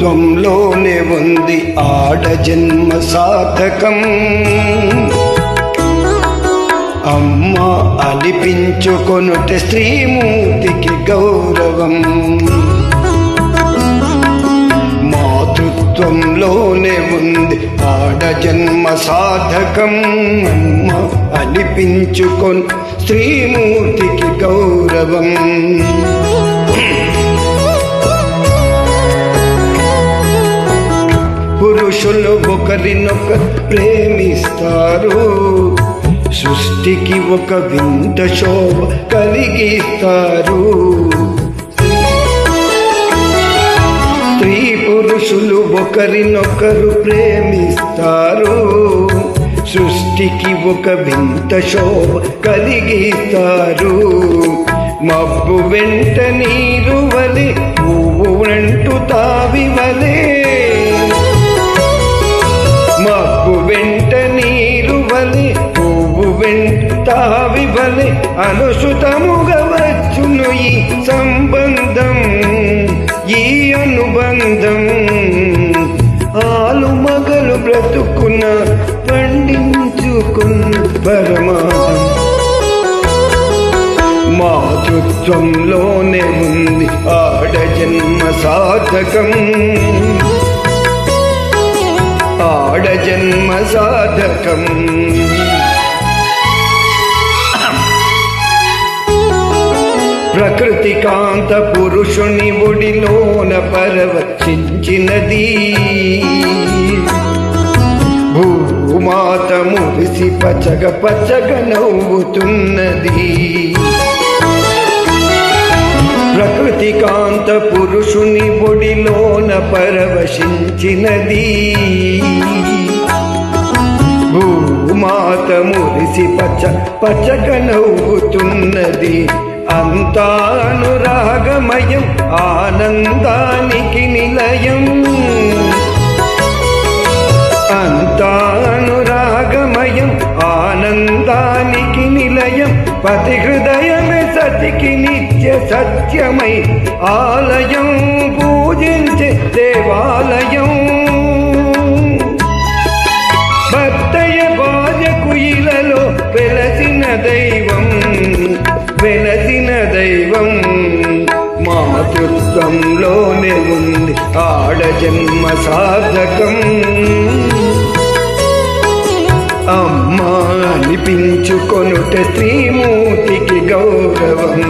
మాతృత్వంలోనే ఉంది ఆడ జన్మ సార్థకం అమ్మ అనిపించుకొనుట స్త్రీమూర్తికి గౌరవం మాతృత్వంలోనే ఉంది ఆడ జన్మ సార్థకం అమ్మ అనిపించుకొను స్త్రీమూర్తికి గౌరవం పురుషులు ఒకరినొకరు ప్రేమిస్తారు సృష్టికి ఒక వింత శోభ కలిగిస్తారు స్త్రీ పురుషులు ఒకరినొకరు ప్రేమిస్తారు సృష్టికి ఒక వింత శోభ కలిగిస్తారు మబ్బు వెంట నీరు వలె పువ్వు వెంటు తావి వలె మబ్బు వెంట నీరు వలె పువ్వు వెంట తావి వలె అనుసుతముగా వచ్చును ఈ సంబంధం ఈ అనుబంధం ఆలు మగలు బ్రతుకున పండించుకున్న పరమార్థం మాతృత్వంలోనే ఉంది ఆడ జన్మ సార్థకం ఆడ జన్మ సాధకం ప్రకృతి కాంత పురుషుని ఒడిలోన పరవశించినది భూమాత మురిసి పచ్చగ పచ్చగ నవ్వుతున్నది ప్రకృతి కాంత పురుషుని ఒడిలోన పరవశించినది భూమాత మురిసి పచ్చగ నవ్వుతున్నది అంతా అనురాగమయం ఆనందానికి నిలయం అంతా అనురాగమయం ఆనందానికి నిలయం పతి హృదయమే సతికి నిత్య సత్యమై ఆలయం పూజించే దేవాలయం భర్తయ భార్యకు ఇలలో వెలసిన దైవం వెలసిన దైవం మాతృత్వంలోనే ఉంది ఆడ జన్మ సార్థకం అమ్మ అనిపించుకొనుట స్త్రీమూర్తికి గౌరవం